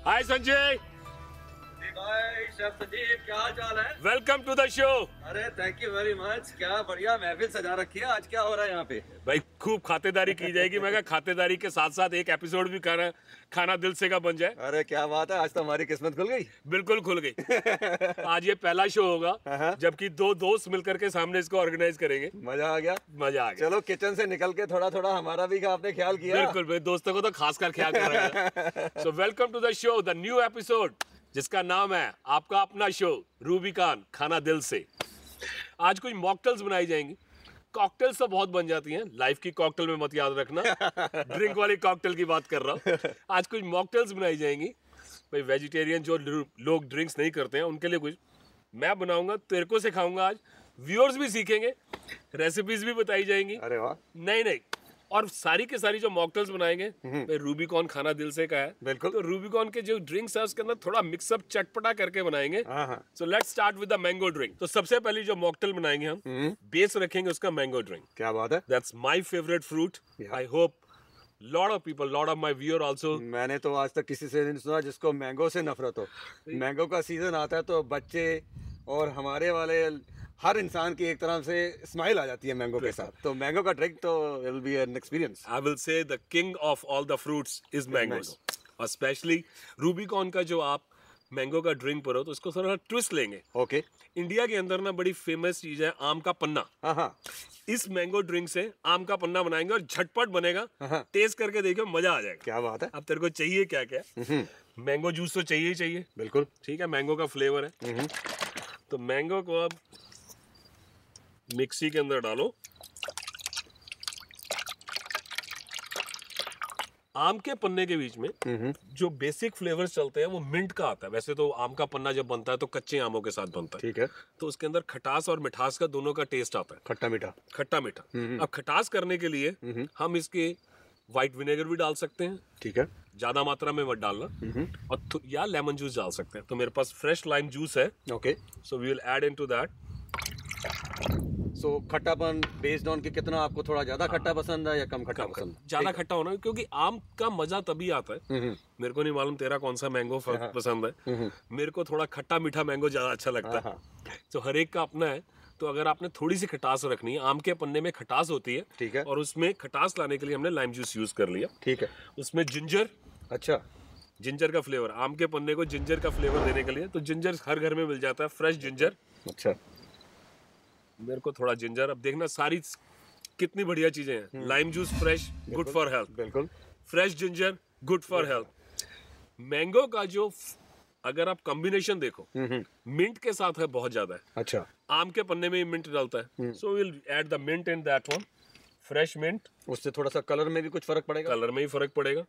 हाय संजय। भाई शेफ संजीव, क्या हाल चाल है? Welcome to the show. अरे थैंक यू वेरी मच। क्या बढ़िया महफिल सजा रखी है। आज क्या हो रहा है यहाँ पे? भाई खूब खातेदारी की जाएगी। मैं कहा खातेदारी के साथ साथ एक एपिसोड भी खाना दिल से का बन जाए। अरे क्या बात है, आज तो हमारी किस्मत खुल गई। बिल्कुल खुल गई। आज ये पहला शो होगा जबकि दो दोस्त मिलकर के सामने इसको ऑर्गेनाइज करेंगे। मजा आ गया। मजा आ गया। चलो किचन से निकल के थोड़ा थोड़ा हमारा भी आपने ख्याल किया। बिल्कुल भाई, दोस्तों को तो खासकर ख्याल कर रहे हैं। So welcome to the show, the new episode जिसका नाम है आपका अपना शो रूबिकॉन खाना दिल से। आज कुछ मॉकटेल्स बनाई जाएंगी। कॉकटेल्स तो बहुत बन जाती हैं, लाइफ की कॉकटेल में मत याद रखना। ड्रिंक वाली कॉकटेल की बात कर रहा हूँ। आज कुछ मॉकटेल्स बनाई जाएंगी। भाई वेजिटेरियन जो लोग ड्रिंक्स नहीं करते हैं उनके लिए कुछ मैं बनाऊंगा, तेरे को सिखाऊंगा। आज व्यूअर्स भी सीखेंगे, रेसिपीज भी बताई जाएंगी। अरे वाह। नहीं और सारी के सारी जो मॉकटेल्स बनाएंगे रूबिकॉन खाना दिल से का है। बिल्कुल। तो रूबिकॉन के जो ड्रिंक्स है उसके अंदर थोड़ा मिक्सअप चटपटा करके बनाएंगे। So let's start with the mango drink. तो सबसे पहले जो मॉकटेल बनाएंगे हम बेस रखेंगे उसका मैंगो ड्रिंक। क्या बात है। That's my favourite fruit. I hope lot of people, lot of my viewer also. मैंने तो आज तक किसी से नहीं सुना जिसको मैंगो से नफरत हो। मैंगो का सीजन आता है तो बच्चे और हमारे वाले हर इंसान की एक तरह से स्माइल आ जाती है मैंगो के साथ। तो मैंगो का ड्रिंक तो will be an experience. I will say the king of all the fruits is mangoes. और स्पेशली रूबिकॉन का जो आप मैंगो का ड्रिंक पर हो तो इसको थोड़ा ट्विस्ट लेंगे। ओके। इंडिया के अंदर ना बड़ी फेमस चीज है आम का पन्ना। हाँ। इस मैंगो ड्रिंक से आम का पन्ना बनाएंगे और झटपट बनेगा। टेस्ट करके देखियो, मजा आ जाएगा। क्या बात है। अब तेरे को चाहिए क्या क्या? मैंगो जूस तो चाहिए ही चाहिए। बिल्कुल ठीक है, मैंगो का फ्लेवर है। तो मैंगो को अब मिक्सी के अंदर डालो। आम के पन्ने के बीच में जो बेसिक फ्लेवर्स चलते हैं वो मिंट का आता है। वैसे तो आम का पन्ना जब बनता है तो कच्चे आमों के साथ बनता है। ठीक है। तो उसके अंदर खटास और मिठास का दोनों का टेस्ट आता है। खट्टा मीठा। खट्टा मीठा। अब खटास करने के लिए हम इसके व्हाइट विनेगर भी डाल सकते हैं। ठीक है। ज्यादा मात्रा में मत डालना। और या लेमन जूस डाल सकते हैं। तो मेरे पास फ्रेश लाइम जूस है। Okay. So we will add into that. So खट्टापन बेस्ड ऑन कि कितना आपको थोड़ा ज्यादा खट्टा पसंद है या कम खट्टा पसंद? ज्यादा खट्टा होना, क्योंकि आम का मजा तभी आता है। मेरे को नहीं मालूम तेरा कौन सा मैंगो पसंद है। मेरे को थोड़ा खट्टा मीठा मैंगो ज्यादा अच्छा लगता है। तो हर एक का अपना है। तो अगर आपने थोड़ी सी खटास रखनी है, आम के पन्ने में खटास होती है। ठीक है। और उसमें खटास लाने के लिए हमने लाइम जूस यूज कर लिया। ठीक है। उसमें जिंजर। अच्छा। जिंजर का फ्लेवर, आम के पन्ने को जिंजर का फ्लेवर देने के लिए। तो जिंजर हर घर में मिल जाता है, फ्रेश जिंजर। अच्छा। मेरे को थोड़ा जिंजर। अब देखना सारी कितनी बढ़िया चीजें हैं। Lime juice fresh, good for health. बिल्कुल। Fresh ginger, good for health. Mango का जो अगर आप कॉम्बिनेशन देखो, मिंट के साथ है बहुत ज्यादा है। अच्छा। आम के पन्ने में ही मिंट डालता है। So will add the mint in that one. Fresh mint. उससे थोड़ा सा कलर में भी कुछ फर्क पड़ेगा? कलर में ही फर्क पड़ेगा,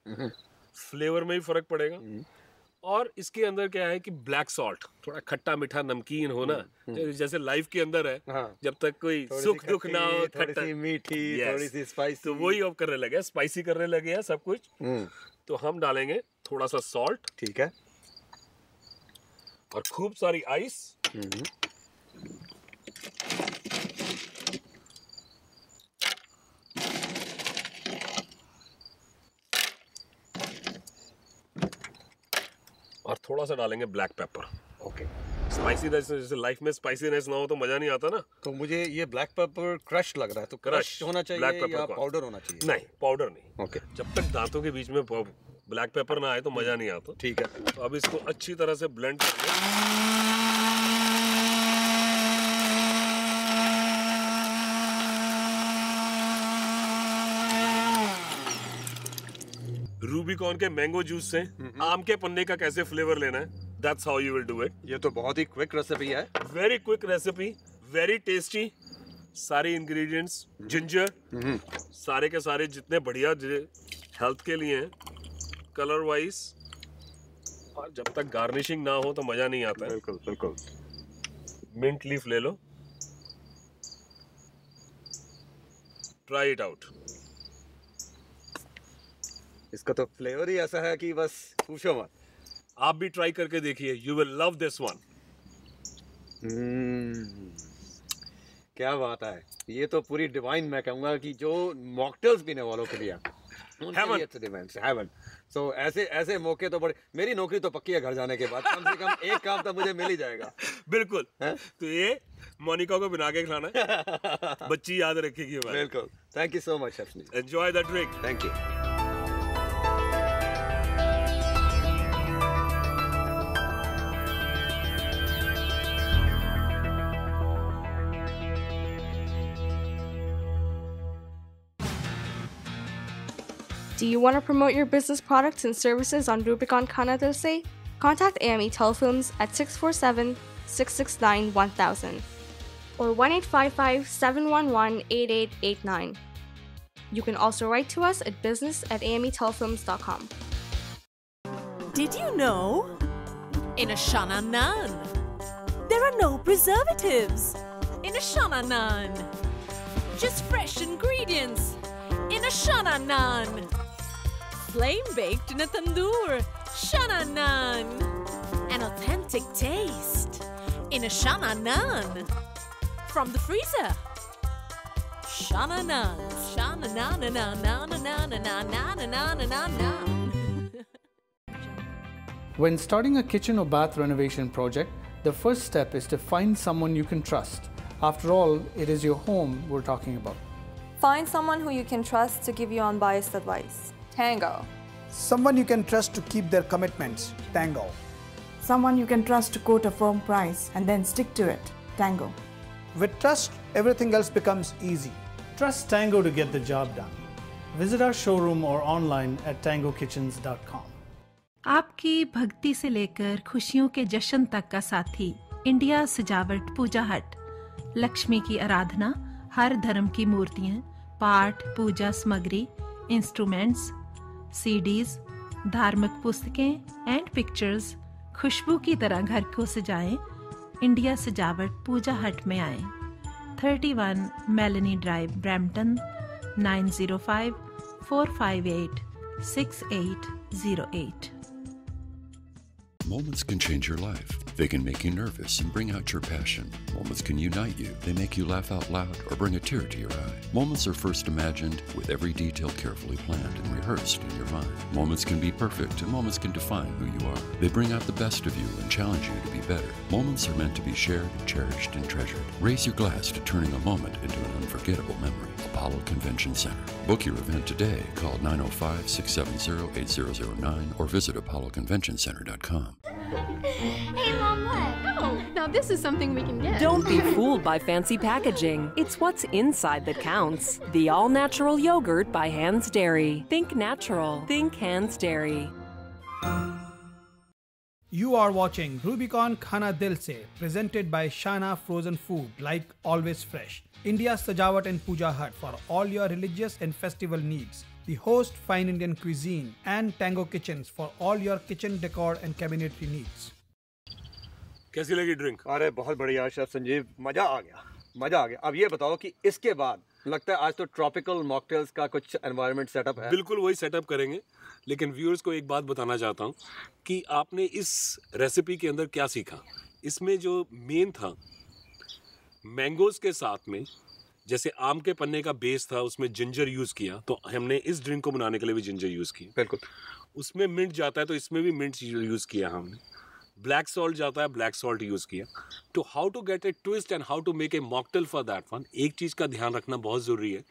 फ्लेवर में ही फर्क पड़ेगा। और इसके अंदर क्या है कि ब्लैक सॉल्ट, थोड़ा खट्टा मीठा नमकीन हो ना, जैसे लाइफ के अंदर है। जब तक कोई सुख दुख ना हो, थोड़ी सी मीठी, थोड़ी सी स्पाइसी, तो वही अब करने लगे, स्पाइसी करने लगे हैं सब कुछ। तो हम डालेंगे थोड़ा सा सॉल्ट। ठीक है। और खूब सारी आइस। और थोड़ा सा डालेंगे ब्लैक पेपर। ओके। स्पाइसीनेस, जैसे लाइफ में स्पाइसीनेस ना हो तो मजा नहीं आता ना। तो मुझे ये ब्लैक पेपर क्रश लग रहा है, तो क्रश होना चाहिए या पाउडर होना चाहिए? नहीं, पाउडर नहीं। ओके। जब तक दांतों के बीच में ब्लैक पेपर ना आए तो मजा नहीं आता। ठीक है। तो अब इसको अच्छी तरह से ब्लेंड करेंगे। रूबिकॉन के मैंगो जूस से आम के पन्ने का कैसे फ्लेवर लेना है, that's how you will do it. ये तो बहुत ही क्विक रेसिपी है। Very quick recipe, very tasty. सारे इंग्रेडिएंट्स, जिंजर, सारे के सारे जितने बढ़िया हेल्थ के लिए हैं, कलर वाइज। और जब तक गार्निशिंग ना हो तो मजा नहीं आता है। बिल्कुल बिल्कुल। मिंट लीफ ले लो, ट्राई इट आउट। इसका तो फ्लेवर ही ऐसा है कि बस पूछो मत। आप भी ट्राई करके देखिए, you will love this one. क्या बात है, ये तो पूरी डिवाइन, मैं कहूँगा कि जो मॉकटेल्स पीने वालों के लिए हेवन। हेवन। सो ऐसे मौके तो बड़े, मेरी नौकरी तो पक्की है घर जाने के बाद, कम से कम एक काम तो मुझे मिल ही जाएगा। बिल्कुल है? तो ये मोनिका को बना के खिलाना है, बच्ची याद रखेगी हमारी। बिल्कुल। Thank you so much. Enjoy the drink. Thank you. Do you want to promote your business products and services on Rubicon Khana Dil Se? Contact AME Telefilms at 647-669-1000 or 1-855-711-8889. You can also write to us at business@ametelefilms.com. Did you know? In a Shana Naan, there are no preservatives. In a Shana Naan, just fresh ingredients. In a Shana Naan, flame baked in a tandoor. Shana Naan, an authentic taste. In a Shana Naan, from the freezer. Shana Naan, Shana Naan, na na na na na na na na na na na. When starting a kitchen or bath renovation project, the first step is to find someone you can trust. After all, it is your home we're talking about. Find someone who you can trust to give you unbiased advice. Tango. Someone you can trust to keep their commitments. Tango. Someone you can trust to quote a firm price and then stick to it. Tango. With trust, everything else becomes easy. Trust Tango to get the job done. Visit our showroom or online at tangokitchens.com. आपकी भक्ति से लेकर खुशियों के जश्न तक का साथी इंडिया सजावट पूजा हट। लक्ष्मी की आराधना, हर धर्म की मूर्तियाँ, पाठ पूजा सामग्री, इंस्ट्रूमेंट्स, सीडीज, धार्मिक पुस्तकें एंड पिक्चर्स खुशबू की तरह घर को सजाएं। इंडिया सजावट पूजा हट में आएं। 31 Melanie drive, Brampton 9054586808। Moments can change your life. They can make you nervous and bring out your passion. Moments can unite you. They make you laugh out loud or bring a tear to your eye. Moments are first imagined with every detail carefully planned and rehearsed in your mind. Moments can be perfect and moments can define who you are. They bring out the best of you and challenge you to be better. Moments are meant to be shared, cherished, and treasured. Raise your glass to turning a moment into an unforgettable memory. Apollo Convention Center. Book your event today. Call 905-670-8009 or visit apolloconventioncenter.com. Hey, Mom, what? Oh, now this is something we can get. Don't be fooled by fancy packaging. It's what's inside that counts. The all-natural yogurt by Hans Dairy. Think natural. Think Hans Dairy. You are watching Rubicon Khana Dil Se, presented by Shana Frozen Food, like always fresh. India's Sajawat and Puja Hut for all your religious and festival needs. The host Fine Indian Cuisine and Tango Kitchens for all your kitchen decor and cabinetry needs. कैसी लगी drink? अरे बहुत बढ़िया chef Sanjeev, मजा आ गया। अब ये बताओ कि इसके बाद लगता है आज तो ट्रॉपिकल मॉकटेल्स का कुछ एनवायरनमेंट सेटअप है। बिल्कुल वही सेटअप करेंगे, लेकिन व्यूअर्स को एक बात बताना चाहता हूँ कि आपने इस रेसिपी के अंदर क्या सीखा। इसमें जो मेन था, मैंगोज के साथ में जैसे आम के पन्ने का बेस था, उसमें जिंजर यूज़ किया, तो हमने इस ड्रिंक को बनाने के लिए भी जिंजर यूज़ किया। बिल्कुल। उसमें मिंट जाता है तो इसमें भी मिंट यूज़ किया हमने। ब्लैक सॉल्ट जाता है, ब्लैक सॉल्ट यूज़ किया। तो how to get a twist and how to make a mocktail for that one, एक चीज़ का ध्यान रखना बहुत ज़रूरी है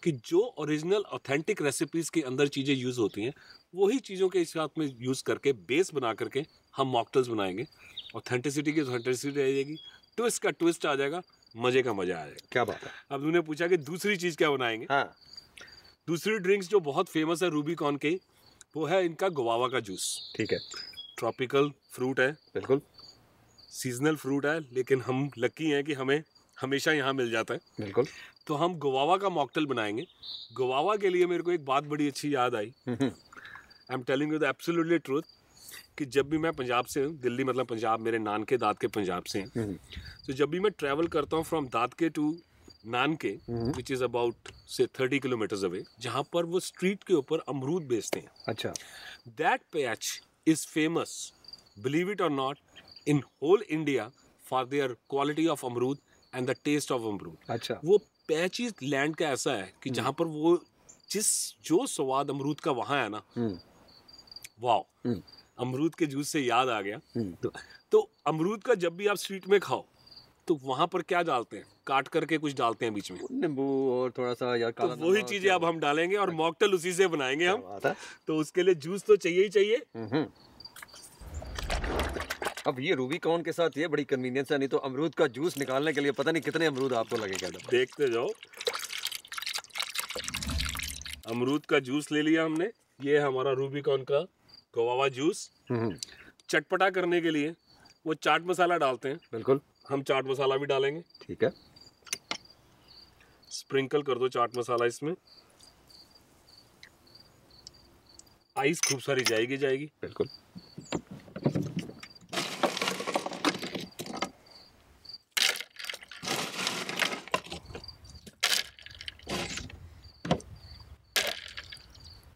कि जो ओरिजिनल ऑथेंटिक रेसिपीज़ के अंदर चीज़ें यूज़ होती हैं, वही चीज़ों के साथ में यूज़ करके बेस बना करके हम मॉकटेल्स बनाएंगे। ऑथेंटिसिटी की ऑथेंटिसिटी रह जाएगी, ट्विस्ट का ट्विस्ट आ जाएगा, मजे का मजा आ जाएगा। क्या बात है। अब उन्होंने पूछा कि दूसरी चीज़ क्या बनाएंगे। हाँ। दूसरी ड्रिंक्स जो बहुत फेमस है रूबीकॉन के, वो है इनका गुआवा का जूस। ठीक है। ट्रॉपिकल फ्रूट है, बिल्कुल सीजनल फ्रूट है, लेकिन हम लकी हैं कि हमें हमेशा यहाँ मिल जाता है। बिल्कुल। तो हम गुआवा का मॉकटेल बनाएंगे। गुआवा के लिए मेरे को एक बात बड़ी अच्छी याद आई। I am telling you the absolutely truth कि जब भी मैं पंजाब से हूँ, दिल्ली मतलब पंजाब, मेरे नानके दादके पंजाब से हैं, तो जब भी मैं ट्रैवल करता हूँ फ्रॉम दादके टू नानके, विच इज़ अबाउट से 30 किलोमीटर्स अवे, जहाँ पर वो स्ट्रीट के ऊपर अमरूद बेचते हैं। अच्छा। That patch is famous, believe it or not, in whole India for their quality of amrood and the taste of amrood. अच्छा। वो पैच इस लैंड का ऐसा है कि जहाँ पर वो जो स्वाद अमरूद का वहां है ना, वाह, अमरूद के जूस से याद आ गया। तो अमरूद का जब भी आप स्वीट में खाओ तो वहां पर क्या डालते हैं? काट करके कुछ डालते हैं बीच में, नींबू और थोड़ा सा यार काला तो वही चीजें अब हम डालेंगे और मॉकटेल उसी से बनाएंगे हम। तो उसके लिए जूस तो चाहिए ही चाहिए। अब ये रूबिकॉन के साथ ये बड़ी कन्वीनियंस है, नहीं तो अमरूद का जूस निकालने के लिए पता नहीं कितने अमरूद आपको लगेगा। देखते जाओ। अमरूद का जूस ले लिया हमने, ये हमारा रूबिकॉन का गुआवा जूस। चटपटा करने के लिए वो चाट मसाला डालते हैं। बिल्कुल, हम चाट मसाला भी डालेंगे। ठीक है, स्प्रिंकल कर दो चाट मसाला इसमें। आइस खूब सारी जाएगी। बिल्कुल।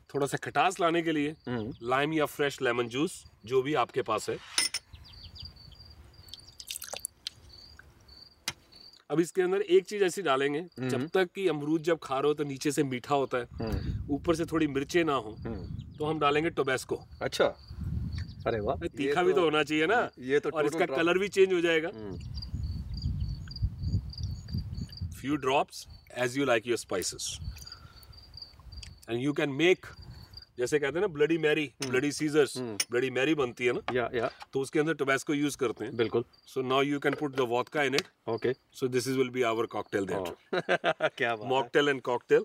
थोड़ा सा खटास लाने के लिए लाइम या फ्रेश लेमन जूस, जो भी आपके पास है। अब इसके अंदर एक चीज ऐसी डालेंगे, जब तक कि अमरूद जब खा रहे हो तो नीचे से मीठा होता है, ऊपर से थोड़ी मिर्चें ना हो, तो हम डालेंगे टोबैस्को। अच्छा, अरे वाह, तीखा भी तो होना चाहिए ना, ये तो और इसका कलर भी चेंज हो जाएगा। Few drops as you like your spices, and you can make, जैसे कहते हैं ना bloody Mary, bloody Caesars, bloody Mary बनती है ना, या तो उसके अंदर टोबैस्को यूज करते हैं। बिल्कुल। So now you can put the vodka in it. Okay, so this is will be our cocktail there. क्या बात है। Mocktail and cocktail.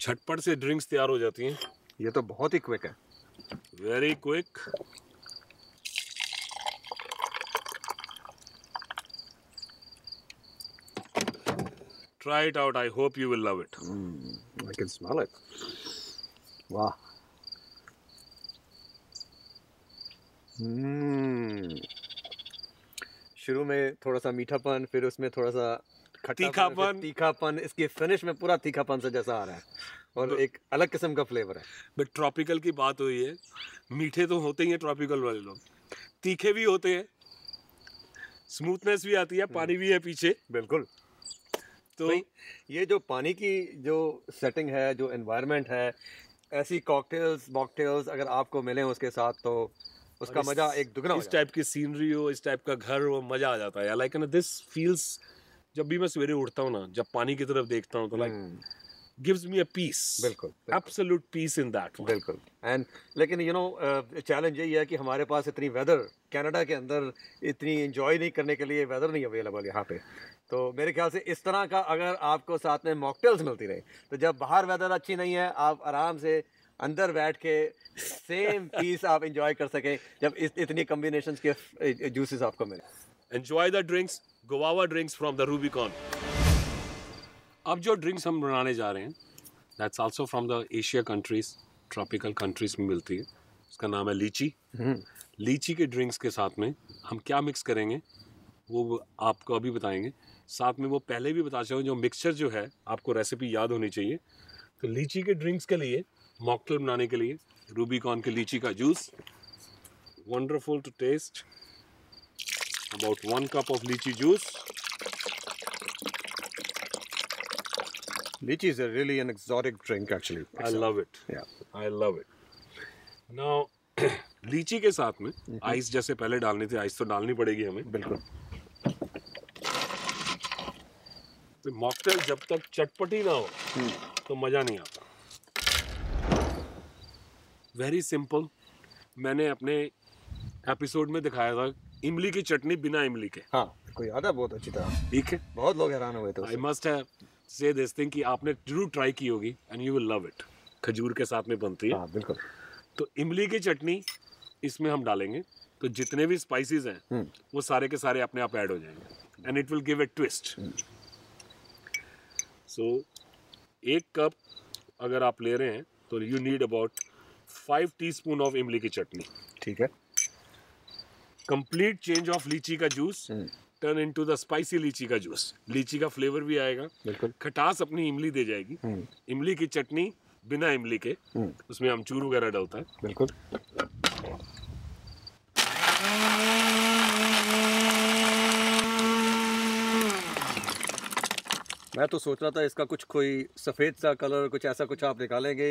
झटपट से ड्रिंक्स तैयार हो जाती हैं। ये तो बहुत ही क्विक है, very quick. Try it out, I hope you will love it. I can smell it. वाह। शुरू में थोड़ा सा मीठापन, फिर उसमें थोड़ा सा तीखापन, इसकी फिनिश में पूरा तीखापन से जैसा आ रहा है, और एक अलग किस्म का फ्लेवर है। बट ट्रॉपिकल की बात हुई है, मीठे तो होते ही हैं ट्रॉपिकल वाले लोग, तीखे भी होते हैं, स्मूथनेस भी आती है, पानी भी है पीछे। बिल्कुल। तो ये जो पानी की जो सेटिंग है, जो एनवायरनमेंट है, ऐसी कॉकटेल्स मॉकटेल्स अगर आपको मिले उसके साथ, तो उसका मजा एक दुगना हो जाता है। इस टाइप की सीनरी हो, इस टाइप का घर हो, मजा आ जाता है। लाइक दिस फील्स, जब भी मैं सवेरे उठता हूँ ना, जब पानी की तरफ देखता हूँ, तो like gives me a peace. बिल्कुल, absolute peace in that one. बिल्कुल। एंड लेकिन यू नो चैलेंज यही है कि हमारे पास इतनी वेदर, कनाडा के अंदर इतनी एंजॉय नहीं करने के लिए वेदर नहीं अवेलेबल यहाँ पे। तो मेरे ख्याल से इस तरह का अगर आपको साथ में मॉकटेल्स मिलती रहे, तो जब बाहर वेदर अच्छी नहीं है, आप आराम से अंदर बैठ के सेम पीस आप एंजॉय कर सकें, जब इतनी कॉम्बिनेशंस के जूसेस आपको मिले। Enjoy the drinks, guava drinks from the Rubicon. अब जो ड्रिंक्स हम बनाने जा रहे हैं, that's also from the Asia countries, tropical countries में मिलती है। उसका नाम है लीची। लीची के ड्रिंक्स के साथ में हम क्या मिक्स करेंगे वो आपको अभी बताएंगे। साथ में वो पहले भी बता चाहूँ, जो मिक्सचर जो है आपको रेसिपी याद होनी चाहिए। तो लीची के ड्रिंक्स के लिए, मॉकटेल बनाने के लिए, रूबिकॉन के लीची का juice, wonderful to taste. About 1 cup of lychee juice. Lychee is a really an exotic drink actually. I love it. Yeah. I love it. Now, लीची के साथ में आइस जैसे पहले डालनी थी, आइस तो डालनी पड़ेगी हमें। बिल्कुल। तो मॉकटेल जब तक चटपटी ना हो तो मजा नहीं आता। Very simple. मैंने अपने एपिसोड में दिखाया था इमली की चटनी बिना इमली के। हाँ, कोई याद है बहुत अच्छी तरह। ठीक है, बहुत लोग हैरान हुए थे। आई मस्ट हैव से दिस थिंग कि आपने जरूर ट्राई की होगी, and you will love it. खजूर के साथ में बनती है। हाँ, बिल्कुल। तो इमली की चटनी इसमें हम डालेंगे, तो जितने भी स्पाइसेस हैं वो सारे के सारे अपने आप ऐड हो जाएंगे, and it will give a twist. So 1 cup अगर आप ले रहे हैं तो you need about 5 teaspoon of इमली की चटनी। ठीक है। कंप्लीट चेंज ऑफ लीची का juice, turn into the spicy लीची का जूस। लीची का फ्लेवर भी आएगा, बिल्कुल। खटास अपनी इमली दे जाएगी। इमली की चटनी बिना इमली के, उसमें अमचूर वगैरह डलता है। बिल्कुल। मैं तो सोच रहा था इसका कुछ कोई सफेद सा कलर, कुछ ऐसा कुछ आप निकालेंगे,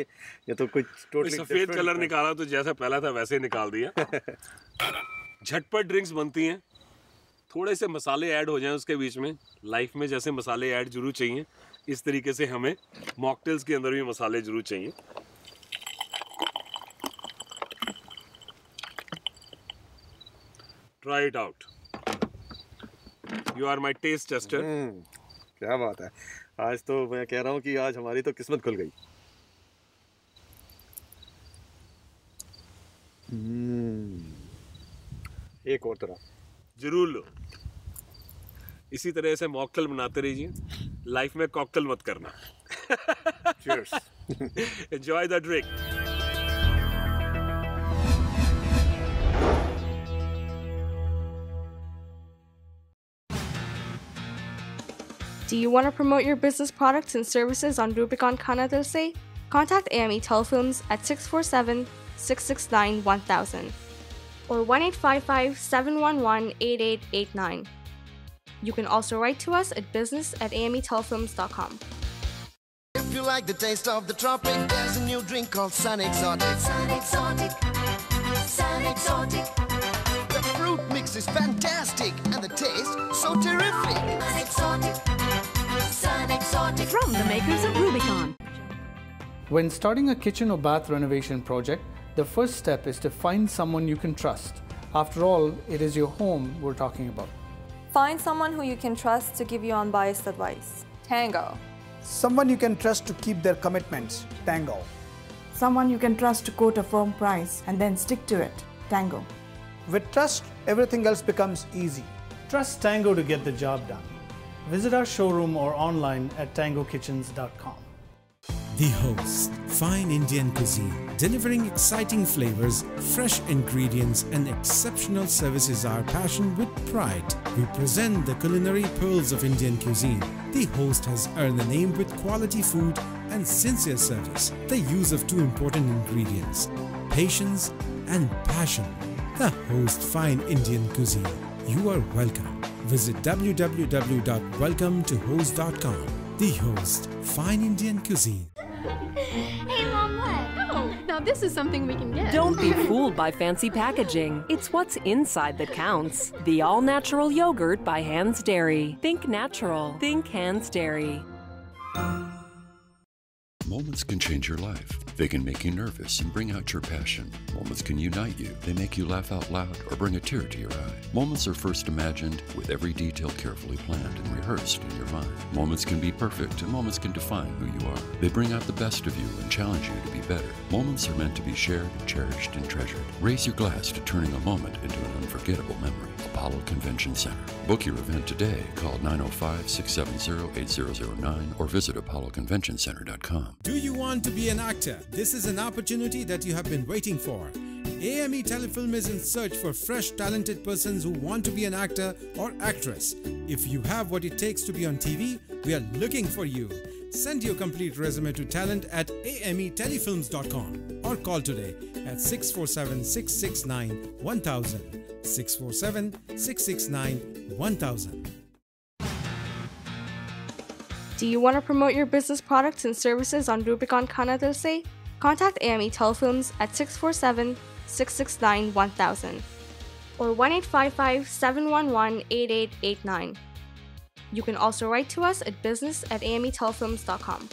या तो कुछ टोटली सफेद कलर निकाला तो जैसा पहला था वैसे निकाल दिया। झटपट ड्रिंक्स बनती हैं, थोड़े से मसाले ऐड हो जाएं उसके बीच में। लाइफ में जैसे मसाले ऐड जरूर चाहिए, इस तरीके से हमें मॉकटेल्स के अंदर भी मसाले जरूर चाहिए। Try it out, you are my taste tester. क्या बात है, आज तो मैं कह रहा हूँ कि आज हमारी तो किस्मत खुल गई। एक और तरह जरूर लो। इसी तरह से मॉकटेल बनाते रहिए, लाइफ में कॉकटेल मत करना। Cheers. Enjoy the drink. Do you want to promote your business products and services on Rubicon Khana Dil Se? Contact AME Telefilms at 647-669-1000 or 1-855-711-8889. You can also write to us at business@ametelefilms.com. If you like the taste of the tropic, there's a new drink called Sun Exotic. Sun Exotic. Sun Exotic. The fruit mix is fantastic and the taste so terrific. Sun Exotic. Sun Exotic. From the makers of Rubicon. When starting a kitchen or bath renovation project, the first step is to find someone you can trust. After all, it is your home we're talking about. Find someone who you can trust to give you unbiased advice. Tango. Someone you can trust to keep their commitments. Tango. Someone you can trust to quote a firm price and then stick to it. Tango. With trust, everything else becomes easy. Trust Tango to get the job done. Visit our showroom or online at tangokitchens.com. The Host, fine Indian cuisine, delivering exciting flavors, fresh ingredients and exceptional service is our passion with pride. We present the culinary pearls of Indian cuisine. The Host has earned a name with quality food and sincere service. The use of two important ingredients, patience and passion. The Host, fine Indian cuisine. You are welcome. Visit www.welcometohost.com. The Host, fine Indian cuisine. Hey, Mom, what? Oh, now this is something we can get. Don't be fooled by fancy packaging. It's what's inside that counts. The all-natural yogurt by Hans Dairy. Think natural. Think Hans Dairy. Moments can change your life. They can make you nervous and bring out your passion. Moments can unite you. They make you laugh out loud or bring a tear to your eye. Moments are first imagined with every detail carefully planned and rehearsed in your mind. Moments can be perfect and moments can define who you are. They bring out the best of you and challenge you to be better. Moments are meant to be shared, cherished, and treasured. Raise your glass to turning a moment into an unforgettable memory. Apollo Convention Center. Book your event today. Call 905-670-8009 or visit apolloconventioncenter.com. Do you want to be an actor? This is an opportunity that you have been waiting for. AME Telefilm is in search for fresh, talented persons who want to be an actor or actress. If you have what it takes to be on TV, we are looking for you. Send your complete resume to talent at ametelefilms.com or call today at 647-669-1000. 647-669-1000. Do you want to promote your business products and services on Rubicon Khana Dil Se? Contact AME Telefilms at 647-669-1000 or 1-855-711-8889. You can also write to us at business@ametelefilms.com.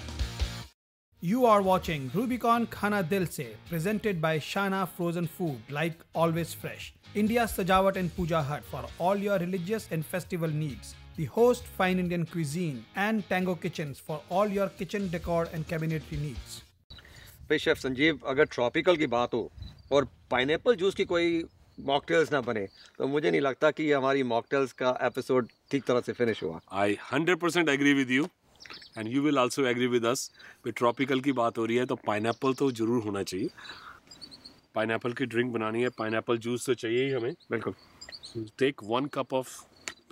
You are watching Rubicon Khana Dil Se, presented by Shana Frozen Food, like always fresh. India's Sajawat and Puja Hut for all your religious and festival needs. The Host, fine Indian cuisine, and Tango Kitchens for all your kitchen decor and cabinetry needs. भाई chef Sanjeev, अगर tropical की बात हो और pineapple juice की कोई mocktails ना बने तो मुझे नहीं लगता कि हमारी मॉकटेल्स का एपिसोड ठीक तरह से फिनिश हुआ। I 100% agree with you and you will also agree with us. कि ट्रॉपिकल की बात हो रही है तो पाइनएप्पल तो जरूर होना चाहिए। पाइनएप्पल की ड्रिंक बनानी है, पाइनएप्पल जूस तो चाहिए ही हमें। बिल्कुल। Take 1 cup of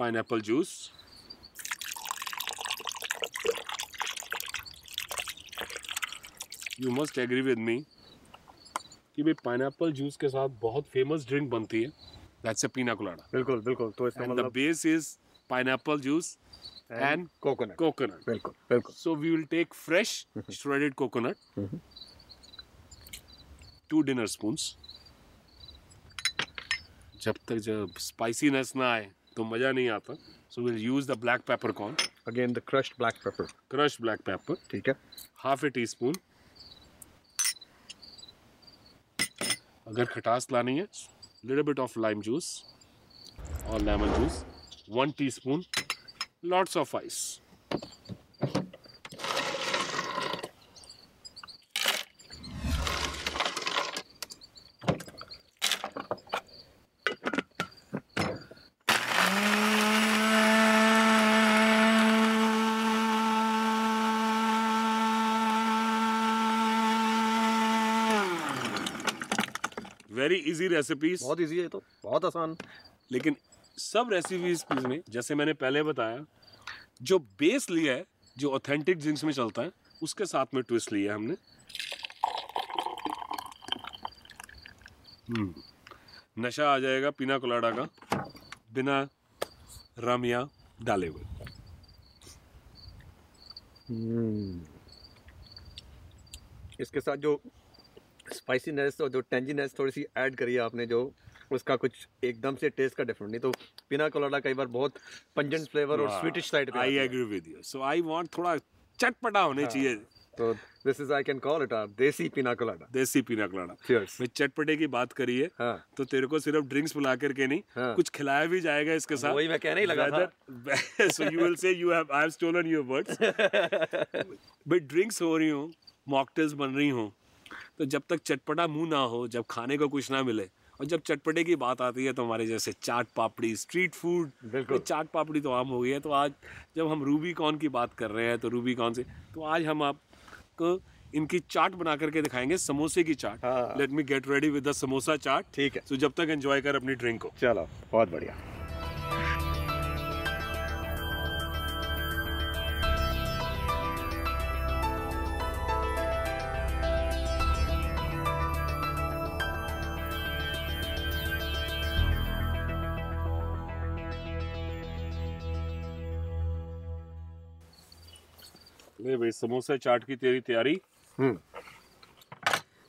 pineapple juice. You must agree with me कि भाई pineapple juice के साथ बहुत famous drink बनती है. That's a pina colada. बिल्कुल बिल्कुल. तो इसका And the base is pineapple juice and coconut. बिल्कुल बिल्कुल. So we will take fresh shredded coconut. 2 dinner spoons. जब spiciness ना आए तो मजा नहीं आता. So we'll use the black peppercorn. Again the crushed black pepper. Crushed black pepper. ठीक है. Half a teaspoon. अगर खटास लानी है, little bit of lime juice or lemon juice. 1 teaspoon. Lots of ice. Very easy recipes. बहुत easy है तो, बहुत आसान. लेकिन सब रेसिपीज में जैसे मैंने पहले बताया, जो बेस लिया है, जो ऑथेंटिक ड्रिंक्स में चलता है, उसके साथ में ट्विस्ट लिया है हमने. नशा आ जाएगा पिना कोलाडा का बिना रम या डाले हुए. इसके साथ जो स्पाइसीनेस और जो टेंजीनेस थोड़ी सी ऐड करी है आपने, जो उसका कुछ एकदम से टेस्ट का डिफरेंट. नहीं तो पिना कोलाडा कई बार बहुत पंजेंट फ्लेवर और स्वीटिश साइड पे. I agree with you. So I want थोड़ा चटपटा होने चाहिए. तो this is I can call it desi pina colada. देसी पिना कोलाडा. मैं चटपटे की बात करी है, तो तेरे को सिर्फ ड्रिंक्स पिला करके नहीं, कुछ खिलाया भी जाएगा इसके साथ. वही मैं कहने ही लगा था. So you will say you have I have stolen your words. But drinks हो रही हो, मॉकटेल्स बन रही हो, तो जब तक चटपटा मुंह ना हो, जब खाने को कुछ ना मिले, और जब चटपटे की बात आती है तो हमारे जैसे चाट पापड़ी, स्ट्रीट फूड. चाट पापड़ी तो आम हो गई है. तो आज जब हम रूबीकॉन की बात कर रहे हैं, तो रूबीकॉन से तो आज हम आपको इनकी चाट बना करके दिखाएंगे, समोसे की chaat. Let me get ready with the samosa chaat. ठीक है. तो जब तक एंजॉय कर अपनी ड्रिंक को. चलो, बहुत बढ़िया. ले भाई, समोसा चाट की तेरी तैयारी.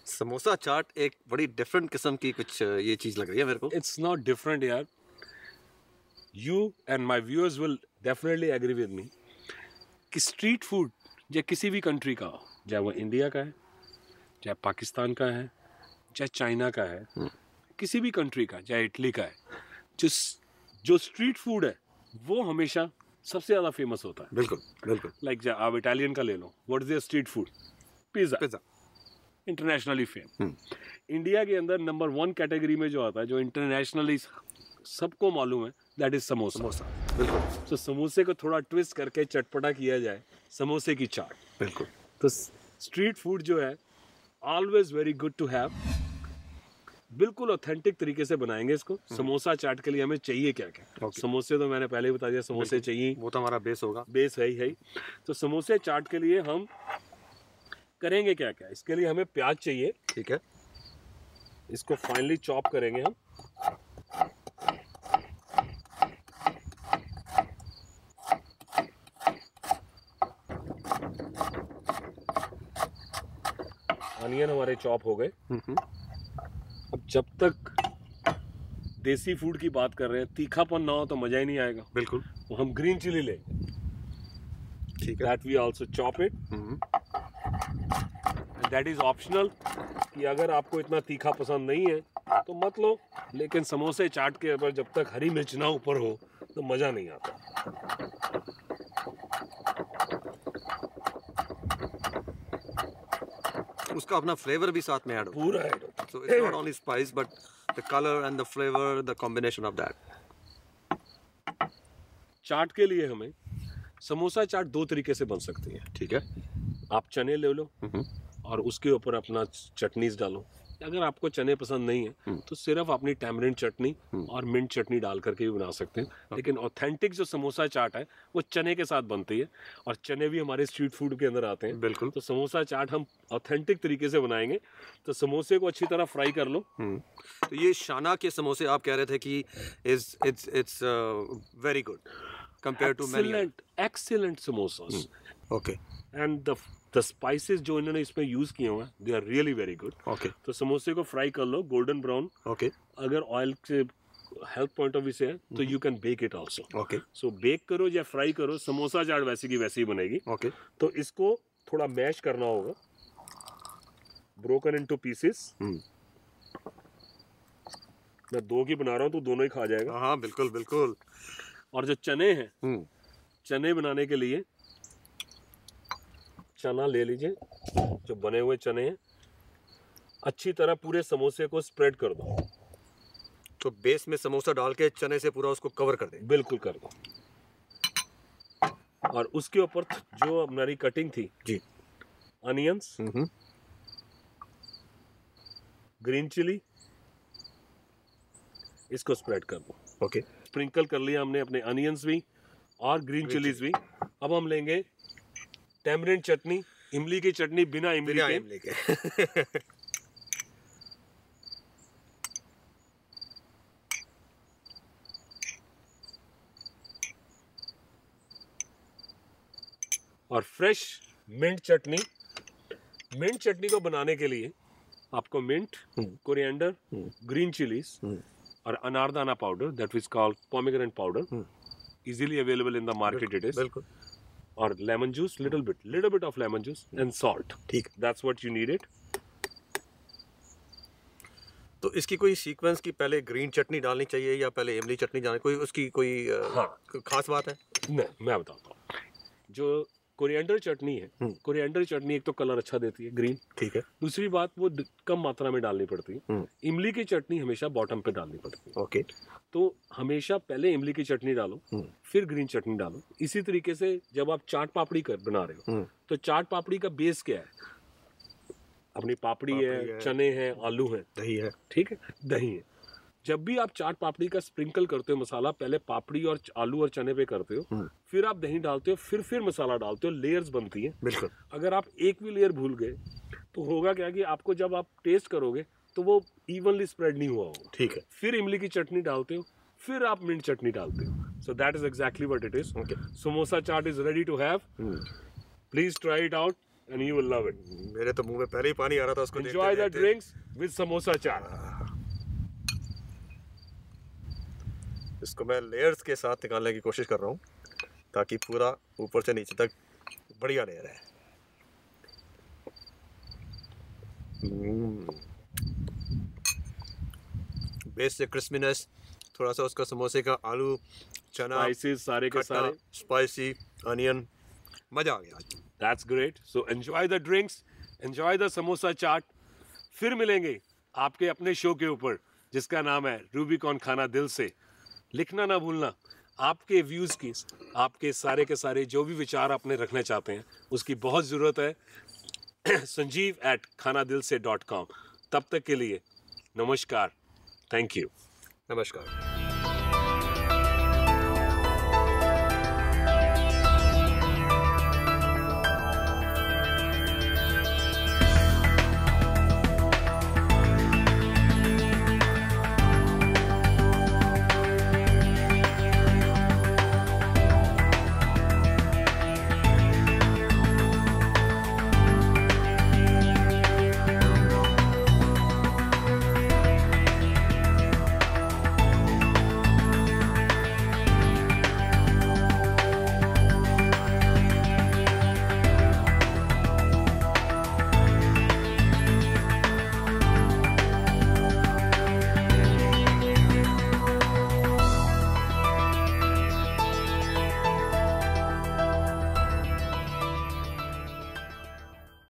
समोसा चाट एक बड़ी डिफरेंट किस्म की कुछ ये चीज लग रही है मेरे को. इट्स नॉट डिफरेंट यार. You and my viewers will definitely agree with me कि स्ट्रीट फूड चाहे किसी भी कंट्री का हो, चाहे वो इंडिया का है, चाहे पाकिस्तान का है, चाहे चाइना का है, किसी भी कंट्री का, चाहे इटली का है, जो स्ट्रीट फूड है वो हमेशा सबसे ज्यादा फेमस होता है. बिल्कुल बिल्कुल. लाइक आप इटालियन का ले लो, what is their street food? Pizza. Internationally fame. India के अंदर नंबर 1 कैटेगरी में जो आता है, जो इंटरनेशनली सबको मालूम है, दैट इज समोसा. बिल्कुल. तो समोसे को थोड़ा ट्विस्ट करके चटपटा किया जाए, समोसे की चाट. बिल्कुल. तो स्ट्रीट फूड जो है always very good to have. बिल्कुल ऑथेंटिक तरीके से बनाएंगे इसको. समोसा चाट के लिए हमें चाहिए क्या क्या? समोसे तो मैंने पहले ही बता दिया, समोसे चाहिए, वो तो हमारा बेस होगा. बेस है ही. तो समोसे चाट के लिए हम करेंगे क्या क्या? इसके लिए हमें प्याज चाहिए. ठीक है. इसको फाइनली चॉप करेंगे हम. अनियन हमारे चॉप हो गए. अब जब तक देसी फूड की बात कर रहे हैं, तीखापन ना हो तो मजा ही नहीं आएगा. बिल्कुल. तो हम ग्रीन चिली लेंगे. ठीक है. That we also chop it. That is optional, कि अगर आपको इतना तीखा पसंद नहीं है तो मत लो. लेकिन समोसे चाट के ऊपर जब तक हरी मिर्च ना ऊपर हो तो मजा नहीं आता. उसका अपना फ्लेवर भी साथ में ऐड हो. पूरा ऐड होता है. So it's not only spice but the color and the flavor, the combination of that. चाट के लिए हमें समोसा चाट 2 तरीके से बन सकती है. ठीक है. आप चने ले लो और उसके ऊपर अपना चटनीज डालो. अगर आपको चने पसंद नहीं है तो सिर्फ अपनी टैमरिंड चटनी और मिंट चटनी डाल करके भी बना सकते हैं। लेकिन ऑथेंटिक जो समोसा चाट है वो चने के साथ बनती है, और चने भी हमारे स्ट्रीट फूड के अंदर आते हैं। बिल्कुल। तो समोसा चाट हम ऑथेंटिक तरीके से बनाएंगे। तो समोसे को अच्छी तरह फ्राई कर लो। तो ये शाना के समोसे आप कह रहे थे कि it's very good compare to many excellent samosas. Okay. And the spices जो इन्होंने इसमें यूज किए हुए हैं they are really very good. Okay. तो समोसे को फ्राई कर लो गोल्डन ब्राउन। ओके। अगर ऑयल से हेल्थ पॉइंट ऑफ व्यू से है तो you can bake it also. Okay. So bake करो या फ्राई करो, समोसा चाट वैसी की वैसी ही बनेगी। ओके। तो इसको थोड़ा मैश करना होगा, ब्रोकन इनटू पीसेस। मैं 2 की बना रहा हूँ तो दोनों ही खा जाएगा। हाँ बिल्कुल बिल्कुल। और जो चने हैं, चने बनाने के लिए चना ले लीजिए, जो बने हुए चने हैं, अच्छी तरह पूरे समोसे को स्प्रेड कर दो। तो बेस में समोसा डाल के चने से पूरा उसको कवर कर दें। बिल्कुल कर दो। और उसके ऊपर जो हमारी कटिंग थी जी, अनियंस, ग्रीन चिली, इसको स्प्रेड कर दो। ओके। स्प्रिंकल कर लिया हमने अपने अनियंस भी और ग्रीन चिलीज भी। अब हम लेंगे टैमरिंड चटनी, इमली की चटनी बिना इमली के। और फ्रेश मिंट चटनी। मिंट चटनी को बनाने के लिए आपको मिंट, कोरिएंडर, ग्रीन चिलीज और anardana powder, that is called pomegranate powder, easily available in the market it is. बिल्कुल। और lemon juice, little bit of lemon juice and salt. ठीक, that's what you need it. तो इसकी कोई sequence की पहले green चटनी डालनी चाहिए या पहले इमली चटनी डालनी, कोई उसकी कोई खास बात है? नहीं, मैं बताता हूँ। जो कोरिएंडर चटनी है, कोरिएंडर चटनी एक तो कलर अच्छा देती है, ग्रीन। ठीक है। दूसरी बात वो कम मात्रा में डालनी पड़ती है। इमली की चटनी हमेशा बॉटम पे डालनी पड़ती है। ओके। तो हमेशा पहले इमली की चटनी डालो, फिर ग्रीन चटनी डालो। इसी तरीके से जब आप चाट पापड़ी बना रहे हो तो चाट पापड़ी का बेस क्या है? अपनी पापड़ी है, चने हैं, आलू है, दही है। ठीक है, दही है। जब भी आप चाट पापड़ी का स्प्रिंकल करते हो मसाला, पहले पापड़ी और आलू और चने पे करते हो, फिर आप दही डालते हो, फिर मसाला डालते हो, लेयर्स बनती है। बिल्कुल। अगर आप एक भी लेयर भूल गए तो होगा क्या कि आपको जब आप टेस्ट करोगे तो वो इवनली स्प्रेड नहीं हुआ होगा। ठीक है। फिर इमली की चटनी डालते हो, फिर आप मिंट चटनी डालते हो। So that is exactly what it is. Samosa chaat is ready to have. Please try it out and you will love it. मेरे तो मुंह में पहले ही पानी आ रहा था उसको देखते। Enjoy the drinks with samosa chaat. इसको मैं लेयर्स के साथ निकालने की कोशिश कर रहा हूँ ताकि पूरा ऊपर से नीचे तक बढ़िया लेयर है। बेस से क्रिस्पीनेस, थोड़ा सा उसका समोसे का आलू, चना, स्पाइसेस सारे के सारे, स्पाइसी अनियन, मजा आ गया। That's great. So enjoy the drinks, enjoy the samosa chaat. फिर मिलेंगे आपके अपने शो के ऊपर जिसका नाम है रूबिकॉन खाना दिल से। लिखना ना भूलना, आपके व्यूज की, आपके सारे के सारे जो भी विचार आपने रखना चाहते हैं उसकी बहुत ज़रूरत है। sanjeev@khanadilse.com। तब तक के लिए नमस्कार, थैंक यू। नमस्कार।